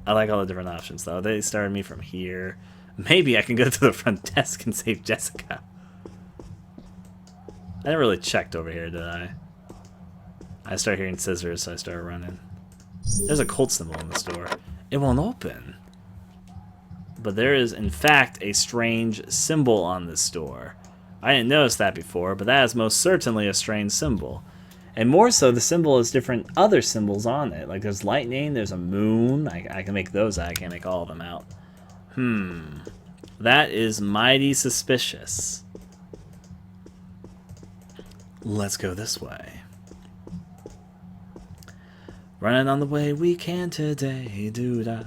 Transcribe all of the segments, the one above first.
I like all the different options, though. They started me from here. Maybe I can go to the front desk and save Jessica. I never really checked over here, did I? I started hearing scissors, so I started running. There's a cult symbol in this door. It won't open. But there is, in fact, a strange symbol on this door. I didn't notice that before, but that is most certainly a strange symbol. And more so, the symbol has different other symbols on it. Like there's lightning, there's a moon. I can make those out. I can't make all of them out. That is mighty suspicious. Let's go this way. Running on the way we can today. Doo-da,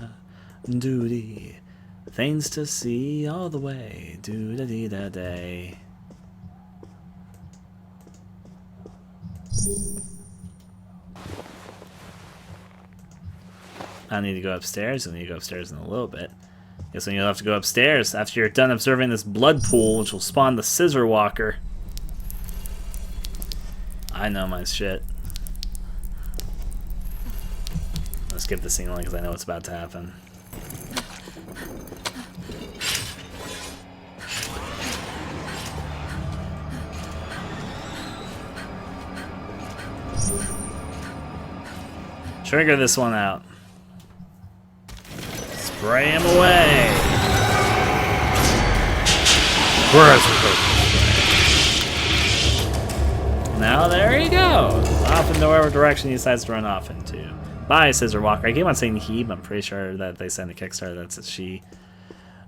doo-dee. Things to see all the way. Doo-da-dee-da-day. I need to go upstairs. I need to go upstairs in a little bit. Guess when you'll have to go upstairs after you're done observing this blood pool, which will spawn the Scissor Walker. I know my shit. Let's skip the scene only because I know what's about to happen. Trigger this one out. Spray him away. Now there he goes. Off into whatever direction he decides to run off into. Bye, Scissor Walker. I keep on saying he, but I'm pretty sure that they send a Kickstarter that's a she.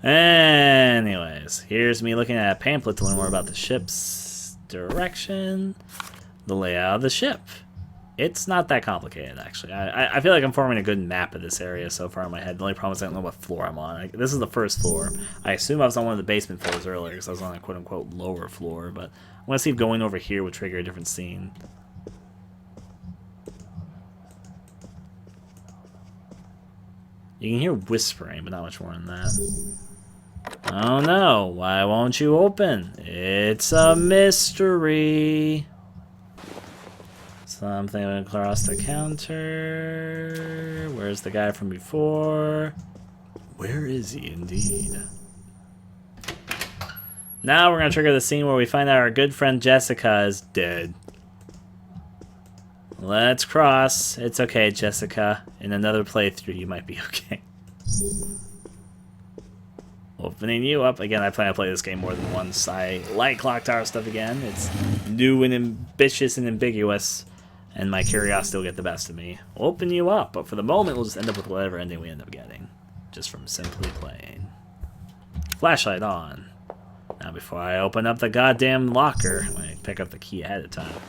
Anyways, here's me looking at a pamphlet to learn more about the ship's direction, the layout of the ship. It's not that complicated, actually. I feel like I'm forming a good map of this area so far in my head. The only problem is I don't know what floor I'm on. This is the first floor. I assume I was on one of the basement floors earlier because I was on a quote-unquote lower floor, but I want to see if going over here would trigger a different scene. You can hear whispering, but not much more than that. Oh no, why won't you open? It's a mystery. Something across the counter. Where's the guy from before? Where is he indeed? Now we're going to trigger the scene where we find out our good friend Jessica is dead. Let's cross. It's okay, Jessica. In another playthrough, you might be okay. Opening you up. Again, I plan to play this game more than once. I like Clock Tower stuff again. It's new and ambitious and ambiguous. And my curiosity will get the best of me. Open you up, but for the moment, we'll just end up with whatever ending we end up getting. Just from simply playing. Flashlight on. Now, before I open up the goddamn locker, I'm going to pick up the key ahead of time.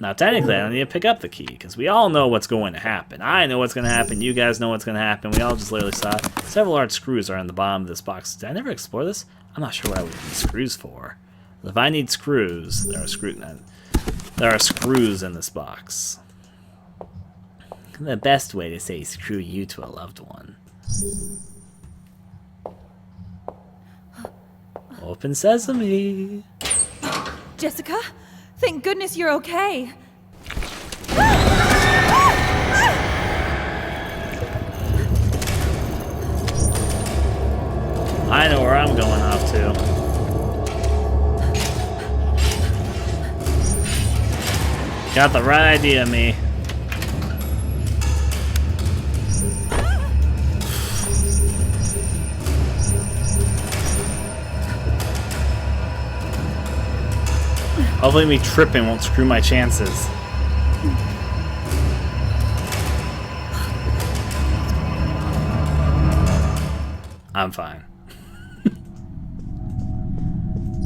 Now, technically, I don't need to pick up the key, because we all know what's going to happen. I know what's going to happen. You guys know what's going to happen. We all just literally saw it. Several large screws are on the bottom of this box. Did I never explore this? I'm not sure what I would need screws for. If I need screws, there are screws. There are screws in this box. The best way to say screw you to a loved one. Open sesame. Jessica? Thank goodness you're okay. I know where I'm going off to. Got the right idea, me. Hopefully me tripping won't screw my chances. I'm fine.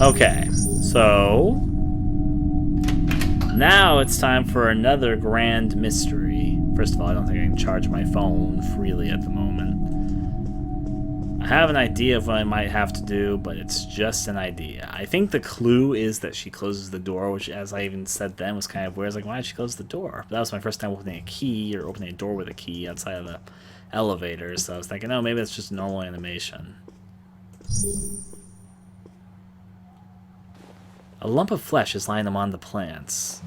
Okay, so now it's time for another grand mystery. First of all, I don't think I can charge my phone freely at the moment. I have an idea of what I might have to do, but it's just an idea. I think the clue is that she closes the door, which, as I even said then, was kind of weird. I was like, why did she close the door? But that was my first time opening a key, or opening a door with a key outside of the elevator, so I was thinking, oh, maybe that's just normal animation. A lump of flesh is lying among the plants.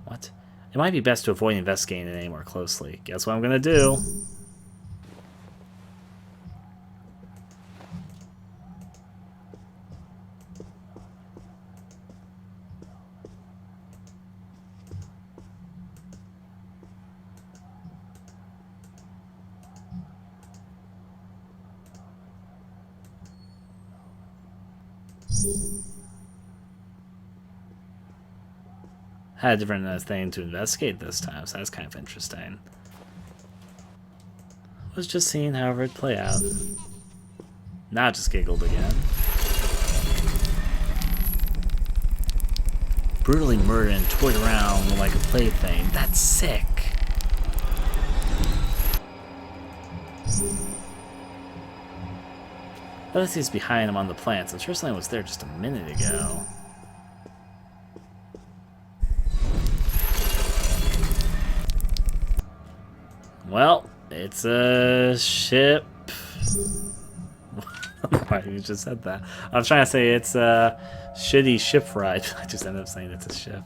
What? It might be best to avoid investigating it any more closely. Guess what I'm gonna do? Had a different thing to investigate this time, so that's kind of interesting. Was just seeing how it would play out. Now it just giggled again. Brutally murdered and toyed around like a plaything. That's sick. But he's behind him on the plants. I'm sure something was there just a minute ago. Well, it's a ship. Why you just said that? I was trying to say it's a shitty ship ride. I just ended up saying it's a ship.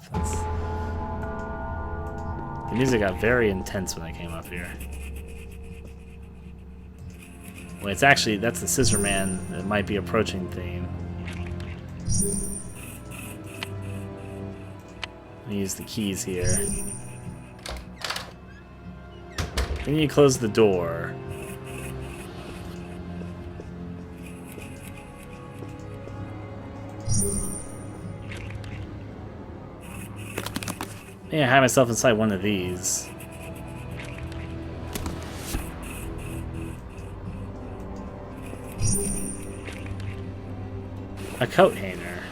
The music got very intense when I came up here. Well, it's actually, that's the Scissor Man that might be approaching theme. Let me use the keys here. Then you close the door. Maybe I hide myself inside one of these. A coat hanger.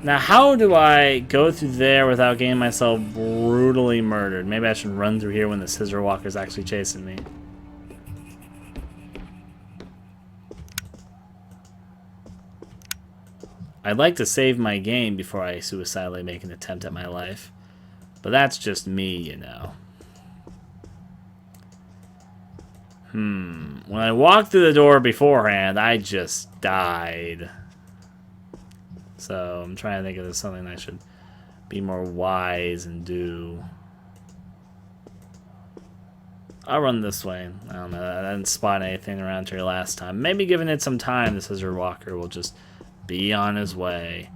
Now, how do I go through there without getting myself brutally murdered? Maybe I should run through here when the Scissor Walker's actually chasing me. I'd like to save my game before I suicidally make an attempt at my life. But that's just me, you know. When I walked through the door beforehand, I just died. So I'm trying to think if there's something I should be more wise and do. I'll run this way. I don't know. I didn't spot anything around here last time. Maybe giving it some time, the Scissor Walker will just be on his way.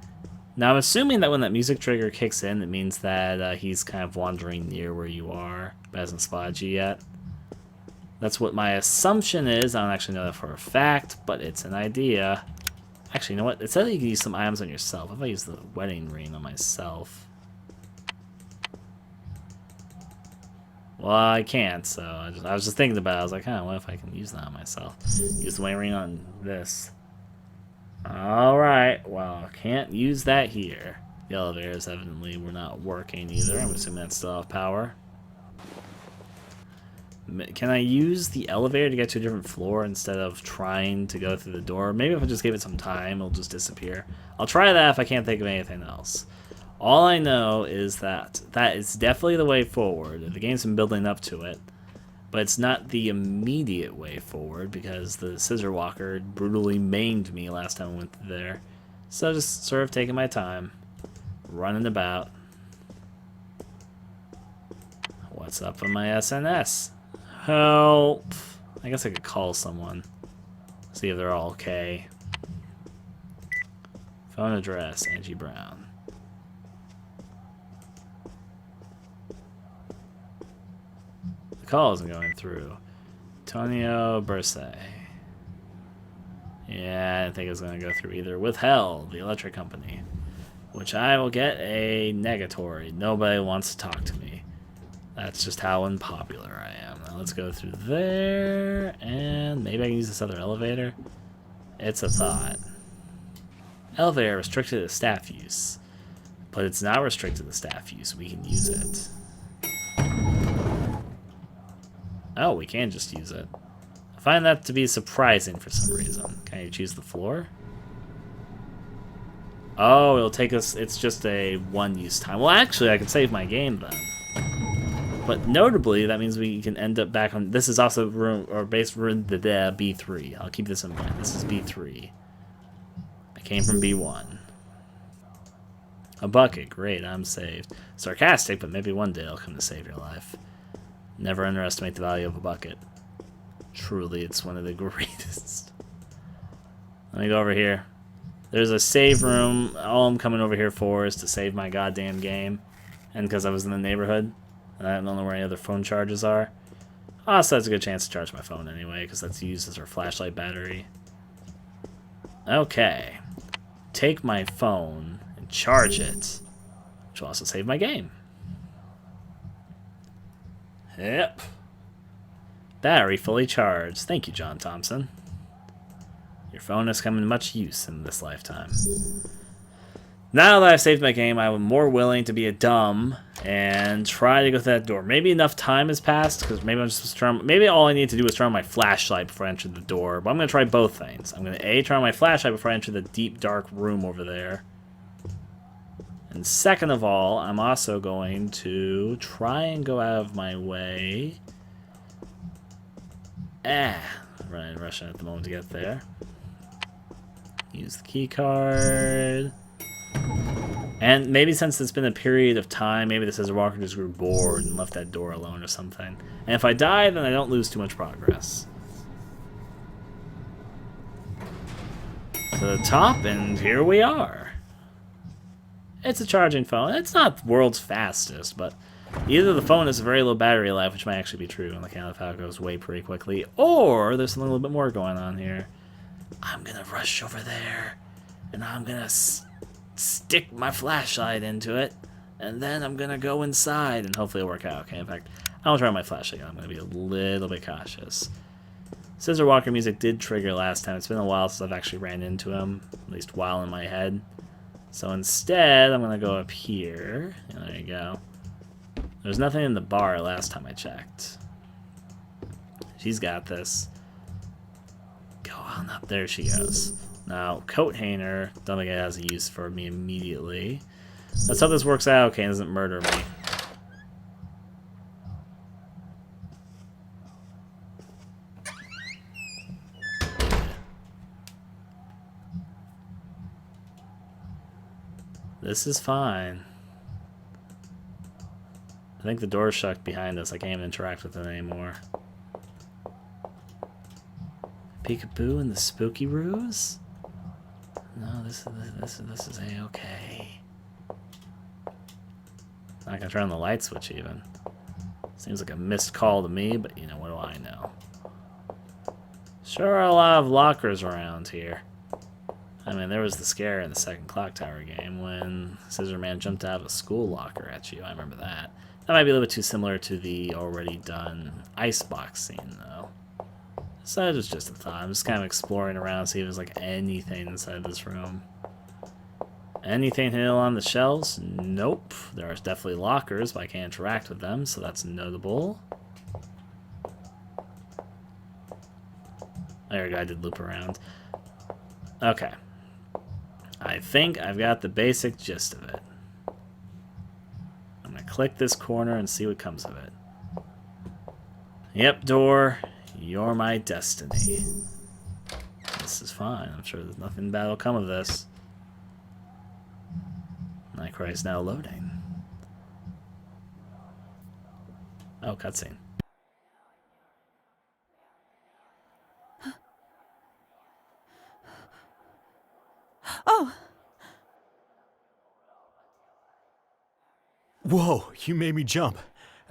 Now I'm assuming that when that music trigger kicks in, it means that he's kind of wandering near where you are, but hasn't spotted you yet. That's what my assumption is. I don't actually know that for a fact, but it's an idea. Actually, you know what? It says you can use some items on yourself. If I use the wedding ring on myself. Well, I can't, so I was just thinking about it. I was like, what if I can use that on myself? Use the wedding ring on this. Alright, well, I can't use that here. The elevators evidently were not working either. I'm assuming that's still off power. Can I use the elevator to get to a different floor instead of trying to go through the door? Maybe if I just give it some time, it'll just disappear. I'll try that if I can't think of anything else. All I know is that that is definitely the way forward. The game's been building up to it. But it's not the immediate way forward because the Scissor Walker brutally maimed me last time I went there. So just sort of taking my time. Running about. What's up on my SNS? Help! I guess I could call someone. See if they're all okay. Phone address, Angie Brown. The call isn't going through. Antonio Bursay. Yeah, I didn't think it was going to go through either. Withheld, the electric company. Which I will get a negatory. Nobody wants to talk to me. That's just how unpopular I am. Now let's go through there, and maybe I can use this other elevator. It's a thought. Elevator restricted to staff use. But it's not restricted to staff use. We can use it. Oh, we can just use it. I find that to be surprising for some reason. Can you choose the floor? Oh, it'll take us... It's just a one-use time. Well, actually, I could save my game then. But notably, that means we can end up back on... This is also room, or base room, the B3. I'll keep this in mind. This is B3. I came from B1. A bucket. Great, I'm saved. Sarcastic, but maybe one day I'll come to save your life. Never underestimate the value of a bucket. Truly, it's one of the greatest. Let me go over here. There's a save room. All I'm coming over here for is to save my goddamn game. And because I was in the neighborhood. And I don't know where any other phone charges are. Also, that's a good chance to charge my phone anyway, because that's used as our flashlight battery. Okay. Take my phone and charge it, which will also save my game. Yep. Battery fully charged. Thank you, John Thompson. Your phone has come in much use in this lifetime. Now that I've saved my game, I'm more willing to be a dumb and try to go through that door. Maybe enough time has passed, because maybe I'm just trying. Maybe all I need to do is turn on my flashlight before I enter the door. But I'm gonna try both things. I'm gonna turn on my flashlight before I enter the deep, dark room over there. And second of all, I'm also going to try and go out of my way. Rushing at the moment to get there. Use the key card. And maybe since it's been a period of time, maybe the Scissor Walker just grew bored and left that door alone or something. And if I die, then I don't lose too much progress. To the top, and here we are. It's a charging phone. It's not the world's fastest, but either the phone has a very low battery life, which might actually be true on the account of how it goes away pretty quickly, or there's something a little bit more going on here. I'm gonna rush over there, and I'm gonna stick my flashlight into it, and then I'm gonna go inside, and hopefully it'll work out. Okay, in fact, I'll try my flashlight. I'm gonna be a little bit cautious. Scissor Walker music did trigger last time. It's been a while since I've actually ran into him, at least while in my head. So instead, I'm gonna go up here. And there you go. There's nothing in the bar last time I checked. She's got this. Go on up. There she goes. Now, coat hanger, don't think it has a use for me immediately. Let's hope this works out okay and doesn't murder me. This is fine. I think the door's shut behind us. I can't even interact with it anymore. Peekaboo and the spooky ruse? No, this is a-okay. Not gonna turn on the light switch even. Seems like a missed call to me, but you know, what do I know? Sure are a lot of lockers around here. I mean, there was the scare in the second Clock Tower game when Scissor Man jumped out of a school locker at you. I remember that. That might be a little bit too similar to the already done icebox scene, though. So it was just a thought. I'm just kind of exploring around, see if there's like anything inside this room. Anything hidden on the shelves? Nope. There are definitely lockers, but I can't interact with them, so that's notable. There we go, I did loop around. Okay. I think I've got the basic gist of it. I'm going to click this corner and see what comes of it. Yep, door. You're my destiny. This is fine. I'm sure there's nothing bad will come of this. NightCry is now loading. Oh, cutscene. Oh! Whoa, you made me jump.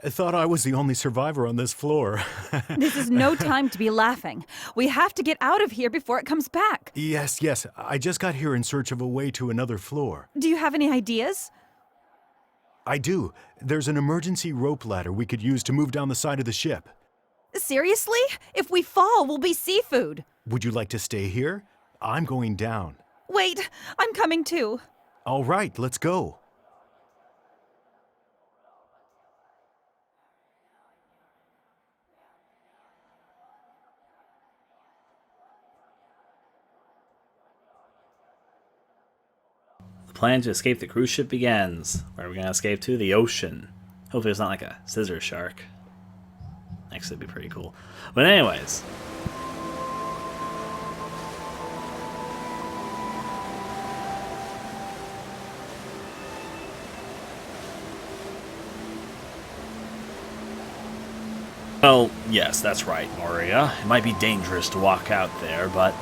I thought I was the only survivor on this floor. This is no time to be laughing. We have to get out of here before it comes back. Yes. I just got here in search of a way to another floor. Do you have any ideas? I do. There's an emergency rope ladder we could use to move down the side of the ship. Seriously? If we fall, we'll be seafood. Would you like to stay here? I'm going down. Wait, I'm coming too. All right, let's go. The plan to escape the cruise ship begins. Where are we going to escape to? The ocean. Hopefully it's not like a scissor shark. Actually, it'd be pretty cool. But anyways. Well, yes, that's right, Moria. It might be dangerous to walk out there, but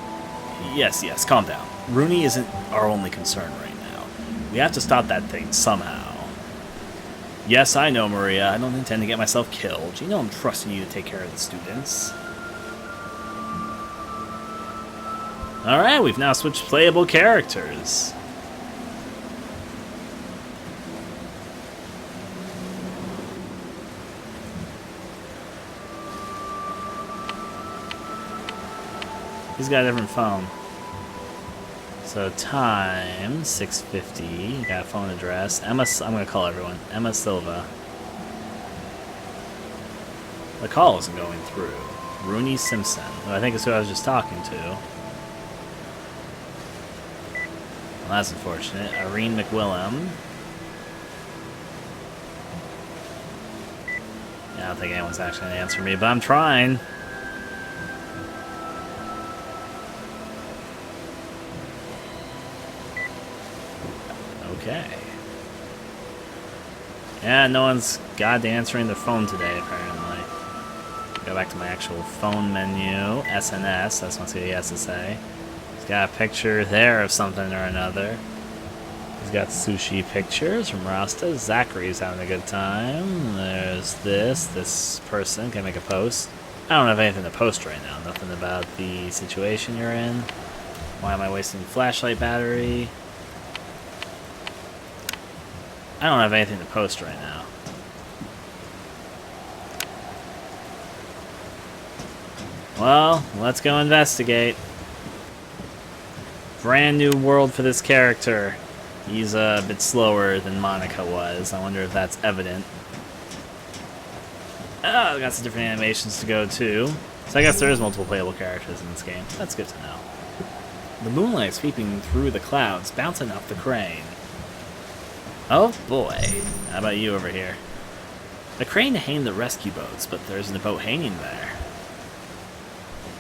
yes, calm down. Rooney isn't our only concern right now. We have to stop that thing somehow. Yes, I know, Maria. I don't intend to get myself killed. You know I'm trusting you to take care of the students. Alright, we've now switched playable characters. He's got a different phone. So time 6:50. Got a phone address. Emma. I'm gonna call everyone. Emma Silva. The call isn't going through. Rooney Simpson, who I think is who I was just talking to. Well, that's unfortunate. Irene McWillem. Yeah, I don't think anyone's actually gonna answer me, but I'm trying. Okay. Yeah, no one's goddamn answering their phone today, apparently. Go back to my actual phone menu. SNS, that's what he has to say. He's got a picture there of something or another. He's got sushi pictures from Rasta. Zachary's having a good time. There's this person can make a post. I don't have anything to post right now. Nothing about the situation you're in. Why am I wasting flashlight battery? I don't have anything to post right now. Well, let's go investigate. Brand new world for this character. He's a bit slower than Monica was. I wonder if that's evident. Oh, got some different animations to go to. So I guess there is multiple playable characters in this game. That's good to know. The moonlight sweeping through the clouds, bouncing off the crane. Oh boy. How about you over here? The crane hanged the rescue boats, but there isn't a boat hanging there.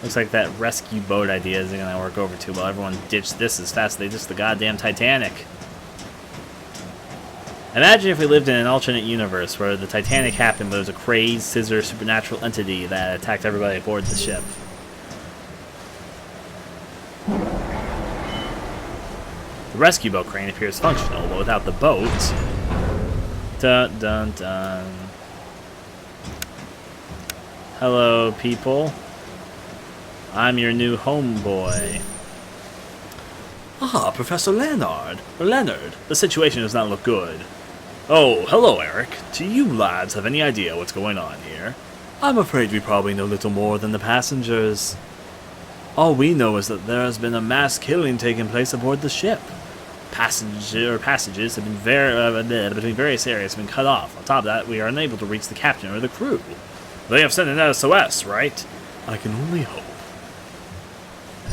Looks like that rescue boat idea isn't going to work over too well. Everyone ditched this as fast as they ditched the goddamn Titanic. Imagine if we lived in an alternate universe where the Titanic happened, but it was a crazed, scissor, supernatural entity that attacked everybody aboard the ship. The rescue boat crane appears functional, but without the boat... Dun dun dun. Hello, people. I'm your new homeboy. Ah, Professor Leonard. The situation does not look good. Oh, hello, Eric. Do you lads have any idea what's going on here? I'm afraid we probably know little more than the passengers. All we know is that there has been a mass killing taking place aboard the ship. Passages have been between various areas have been cut off. On top of that, we are unable to reach the captain or the crew. They have sent an SOS, right? I can only hope.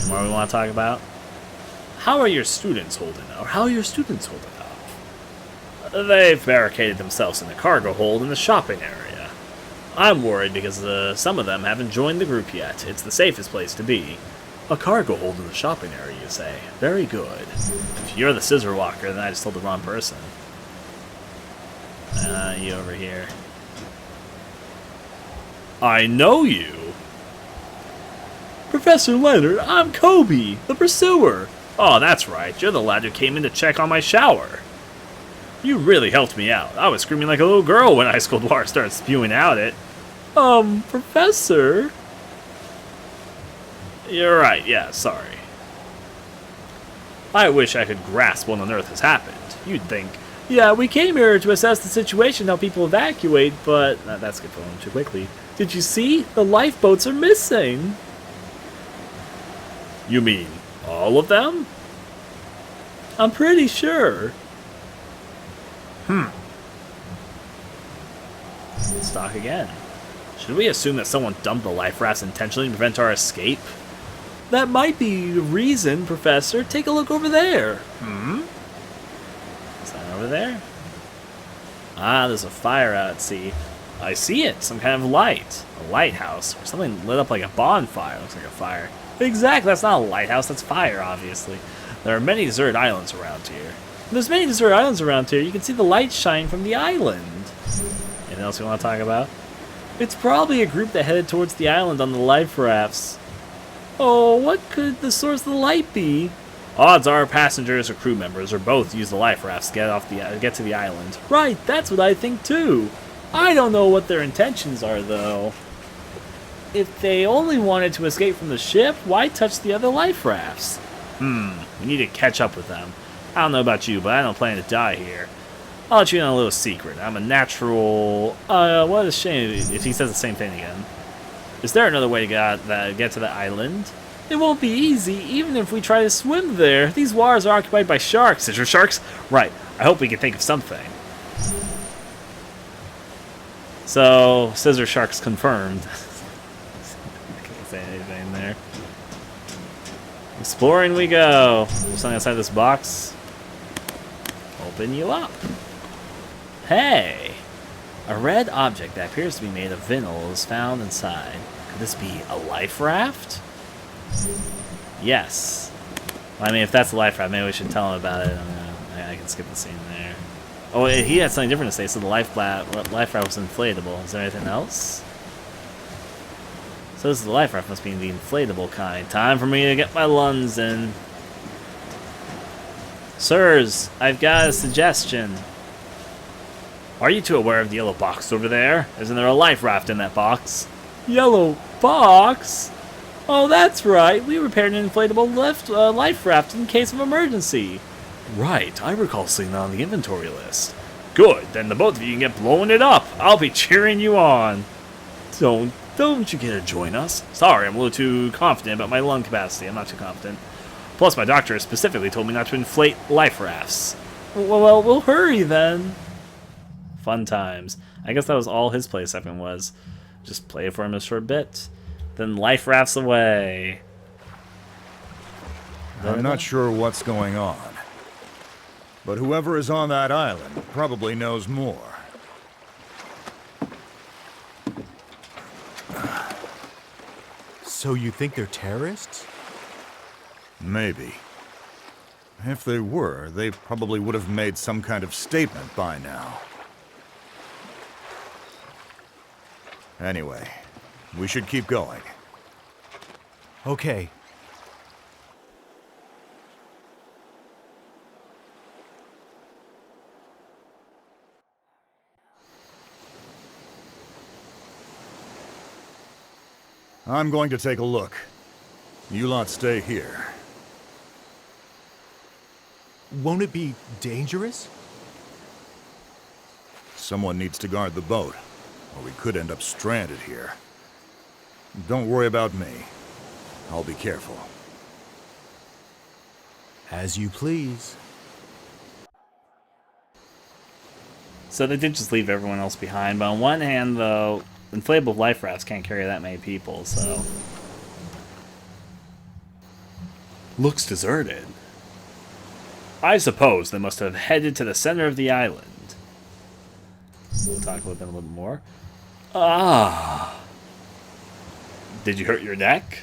And what we want to talk about? How are your students holding up? How are your students holding up? They've barricaded themselves in a cargo hold in the shopping area. I'm worried because some of them haven't joined the group yet. It's the safest place to be. A cargo hold in the shopping area, you say? Very good. If you're the Scissor Walker, then I just told the wrong person. You over here. I know you! Professor Leonard, I'm Kobe, the pursuer! Oh, that's right, you're the lad who came in to check on my shower. You really helped me out. I was screaming like a little girl when ice cold water started spewing out it. Professor? You're right, yeah, sorry. I wish I could grasp what on earth has happened. You'd think, yeah, we came here to assess the situation, help people evacuate, but... that's going too quickly. Did you see? The lifeboats are missing. You mean all of them? I'm pretty sure. Let's talk again. Should we assume that someone dumped the life rafts intentionally to prevent our escape? That might be the reason, Professor. Take a look over there. Is that over there? Ah, there's a fire out at sea. I see it. Some kind of light. A lighthouse. Or something lit up like a bonfire. Looks like a fire. Exactly. That's not a lighthouse. That's fire, obviously. There are many deserted islands around here. When there's many deserted islands around here, you can see the light shine from the island. Anything else you want to talk about? It's probably a group that headed towards the island on the life rafts. Oh, what could the source of the light be? Odds are passengers or crew members or both use the life rafts to get to the island. Right, that's what I think too. I don't know what their intentions are though. If they only wanted to escape from the ship, why touch the other life rafts? We need to catch up with them. I don't know about you, but I don't plan to die here. I'll let you in on a little secret. I'm a natural... what a shame if he says the same thing again. Is there another way to get to the island? It won't be easy, even if we try to swim there. These waters are occupied by sharks. Scissor sharks? Right. I hope we can think of something. So, scissor sharks confirmed. Can't say anything there. Exploring we go. There's something outside this box. Open you up. Hey! A red object that appears to be made of vinyl is found inside. Could this be a life raft? Yes. Well, I mean, if that's a life raft, maybe we should tell him about it. I can skip the scene there. Oh, he had something different to say, so the life raft was inflatable. Is there anything else? So this is the life raft, must be the inflatable kind. Time for me to get my lungs in. Sirs, I've got a suggestion. Are you two aware of the yellow box over there? Isn't there a life raft in that box? Yellow box? Oh, that's right. We repaired an inflatable life raft in case of emergency. Right, I recall seeing that on the inventory list. Good, then the both of you can get blowing it up. I'll be cheering you on. Don't you get to join us? Sorry, I'm a little too confident about my lung capacity. I'm not too confident. Plus, my doctor specifically told me not to inflate life rafts. Well, we'll hurry then. Fun times. I guess that was all his play segment was. Just play it for him a short bit. Then life rafts away. I'm not sure what's going on. But whoever is on that island probably knows more. So you think they're terrorists? Maybe. If they were, they probably would have made some kind of statement by now. Anyway, we should keep going. Okay. I'm going to take a look. You lot stay here. Won't it be dangerous? Someone needs to guard the boat, or we could end up stranded here. Don't worry about me. I'll be careful. As you please. So they did just leave everyone else behind, but on one hand, though, inflatable life rafts can't carry that many people, so... Looks deserted. I suppose they must have headed to the center of the island. We'll talk about them a little more. Ah! Did you hurt your neck?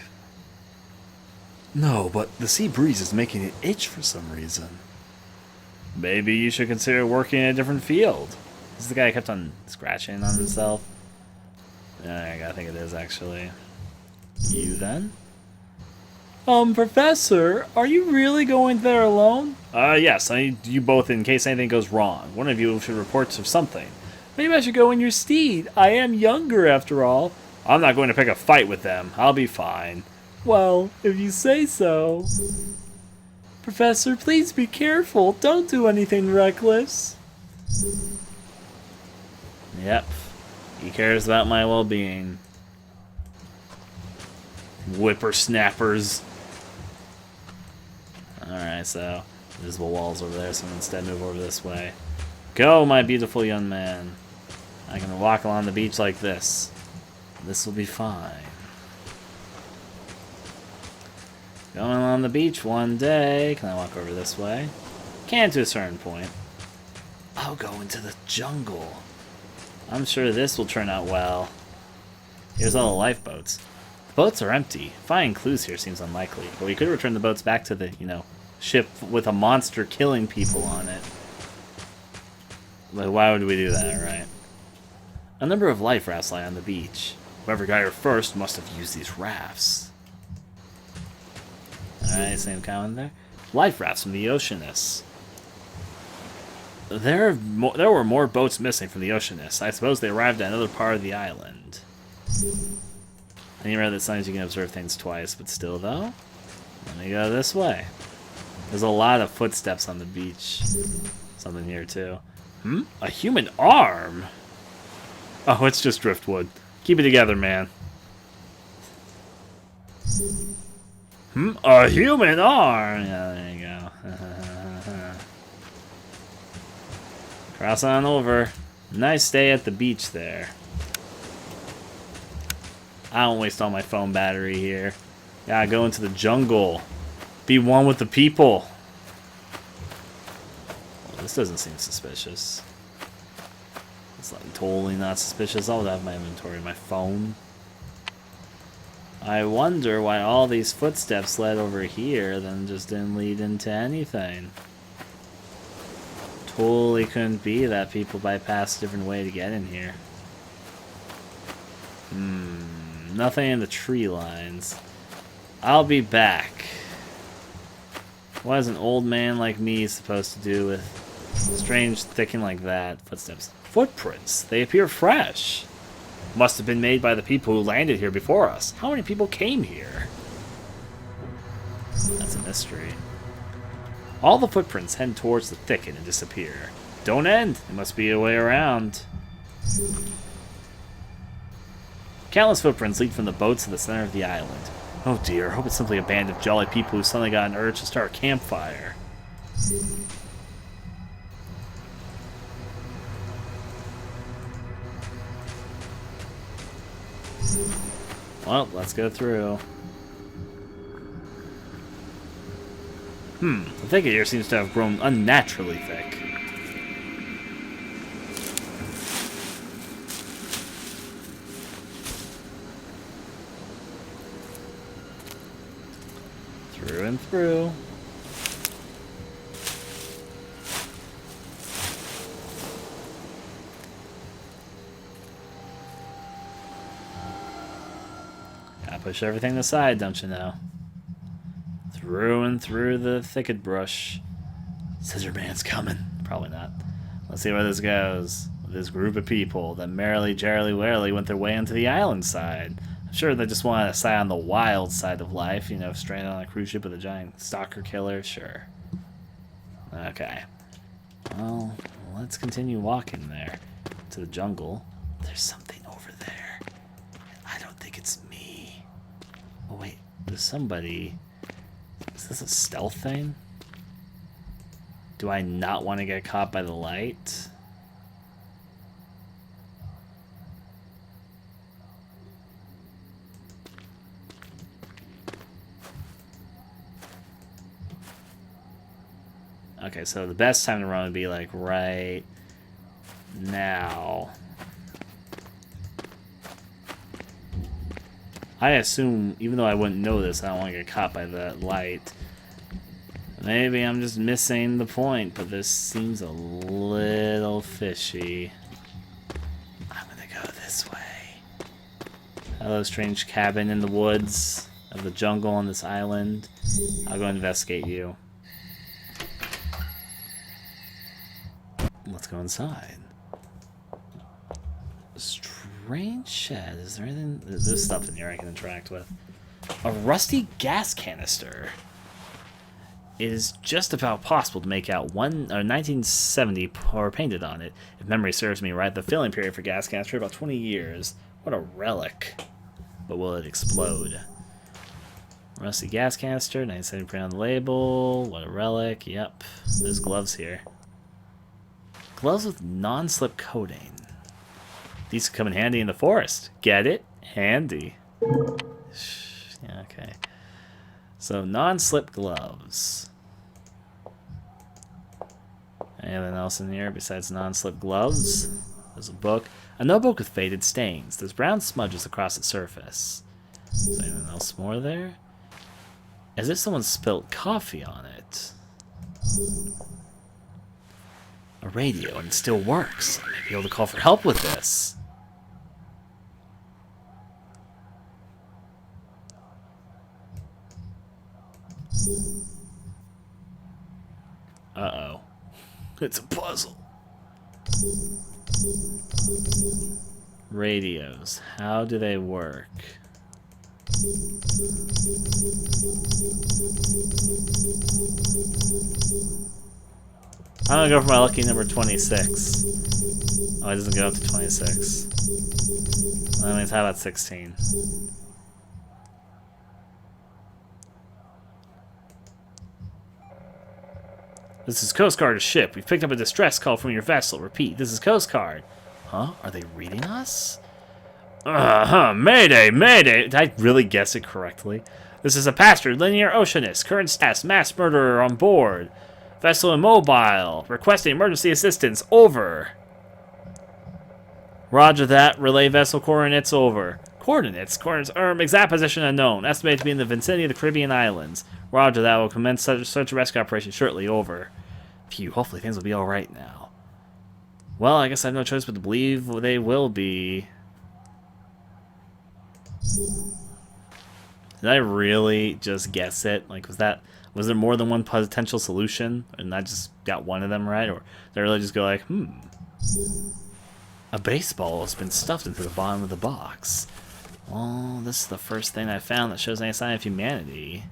No, but the sea breeze is making it itch for some reason. Maybe you should consider working in a different field. This is the guy who kept on scratching on himself. I gotta think it is, actually. You, then? Professor, are you really going there alone? Yes, I need you both in case anything goes wrong. One of you should report of something. Maybe I should go in your steed. I am younger, after all. I'm not going to pick a fight with them. I'll be fine. Well, if you say so. Professor, please be careful. Don't do anything reckless. Yep. He cares about my well-being. Whippersnappers. Alright, so invisible walls over there, so instead move over this way. Go, my beautiful young man. I can walk along the beach like this. This will be fine. Going along the beach one day. Can I walk over this way? Can to a certain point. I'll go into the jungle. I'm sure this will turn out well. Here's all the lifeboats. The boats are empty. Finding clues here seems unlikely, but we could return the boats back to the, ship with a monster killing people on it. Like, why would we do that, right? A number of life rafts lie on the beach. Whoever got here first must have used these rafts. Alright, same comment there. Life rafts from the Oceanus. There were more boats missing from the Oceanus. I suppose they arrived at another part of the island. And you remember that sometimes you can observe things twice, but still though. Let me go this way. There's a lot of footsteps on the beach. Something here too. A human arm? Oh, it's just driftwood. Keep it together, man. A human arm! Yeah, there you go. Cross on over. Nice day at the beach there. I don't waste all my phone battery here. Gotta go into the jungle. Be one with the people. Well, this doesn't seem suspicious. It's like totally not suspicious. I'll have my inventory, my phone. I wonder why all these footsteps led over here, then just didn't lead into anything. Totally couldn't be that people bypassed a different way to get in here. Nothing in the tree lines. I'll be back. What is an old man like me supposed to do with strange thickening like that? Footsteps. Footprints. They appear fresh. Must have been made by the people who landed here before us. How many people came here? That's a mystery. All the footprints head towards the thicket and disappear. Don't end. There must be a way around. Countless footprints lead from the boats to the center of the island. Oh dear, I hope it's simply a band of jolly people who suddenly got an urge to start a campfire. Well, let's go through. The thicket here seems to have grown unnaturally thick. Through and through. Gotta push everything aside, don't you know? Through and through the thicket brush. Scissor Man's coming. Probably not. Let's see where this goes. This group of people that merrily, jarily, warily went their way into the island side. I'm sure they just wanted to stay on the wild side of life, you know, stranded on a cruise ship with a giant stalker killer. Sure. Okay. Well, let's continue walking there to the jungle. There's something over there. I don't think it's me. Oh, wait. There's somebody. Is this a stealth thing? Do I not want to get caught by the light? Okay, so the best time to run would be like right now. I assume, even though I wouldn't know this, I don't want to get caught by that light. Maybe I'm just missing the point, but this seems a little fishy. I'm gonna go this way. Hello, strange cabin in the woods of the jungle on this island. I'll go investigate you. Let's go inside. Strange shed. Is there anything? There's stuff in here I can interact with. A rusty gas canister. It is just about possible to make out 1970 or painted on it. If memory serves me right, the filling period for gas canister about 20 years. What a relic. But will it explode? Rusty gas canister, 1970 print on the label. What a relic. Yep. There's gloves here. Gloves with non-slip coating. These come in handy in the forest. Get it? Handy. Yeah, okay. So, non-slip gloves. Anything else in here besides non-slip gloves? There's a book. A notebook with faded stains. There's brown smudges across the surface. Is there anything else more there? As if someone spilled coffee on it. A radio, and it still works. I may be able to call for help with this. Uh-oh. It's a puzzle. Radios. How do they work? I'm gonna go for my lucky number 26. Oh, it doesn't go up to 26. That means how about 16? This is Coast Guard ship. We've picked up a distress call from your vessel. Repeat, this is Coast Guard. Huh? Are they reading us? Mayday, mayday! Did I really guess it correctly? This is a passenger, linear oceanist. Current status, mass murderer on board. Vessel immobile. Requesting emergency assistance. Over. Roger that. Relay vessel coordinates over. Coordinates? Coordinates exact position unknown. Estimated to be in the vicinity of the Caribbean islands. Roger that. Will commence search and rescue operation shortly. Over. Phew, hopefully things will be alright now. Well, I guess I have no choice but to believe they will be. Did I really just guess it? Like, was there more than one potential solution? And I just got one of them right? Or did I really just go like, a baseball has been stuffed into the bottom of the box. Well, this is the first thing I found that shows any sign of humanity.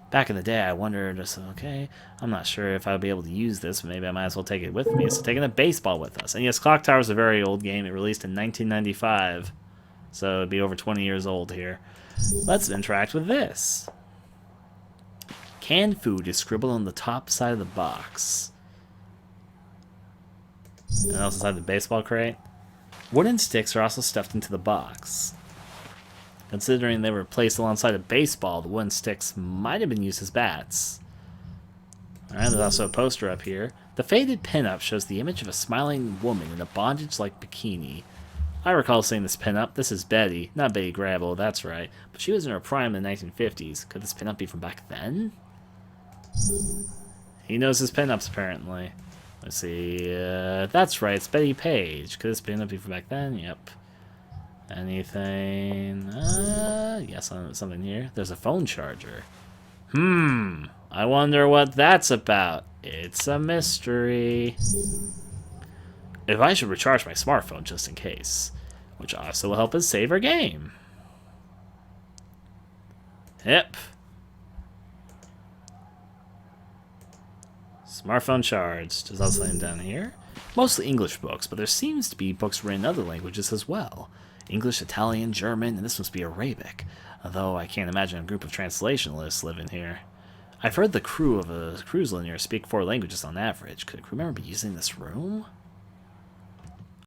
Back in the day, I wondered, okay, I'm not sure if I'll be able to use this, but maybe I might as well take it with me. So taking a baseball with us. And yes, Clock Tower is a very old game. It released in 1995. So it'd be over 20 years old here. Let's interact with this. Canned food is scribbled on the top side of the box. And also inside the baseball crate. Wooden sticks are also stuffed into the box. Considering they were placed alongside a baseball, the wooden sticks might have been used as bats. Alright, there's also a poster up here. The faded pinup shows the image of a smiling woman in a bondage-like bikini. I recall seeing this pinup. This is Betty. Not Betty Grable, that's right. But she was in her prime in the 1950s. Could this pinup be from back then? He knows his pinups, apparently. Let's see. That's right, it's Betty Page. Could this pinup be from back then? Yep. Anything? Yes, something here. There's a phone charger. I wonder what that's about. It's a mystery. If I should recharge my smartphone just in case. Which also will help us save our game. Yep. Smartphone charged. There's also something down here. Mostly English books, but there seems to be books written in other languages as well. English, Italian, German, and this must be Arabic. Although I can't imagine a group of translationalists living here. I've heard the crew of a cruise liner speak 4 languages on average. Could a crew member be using this room?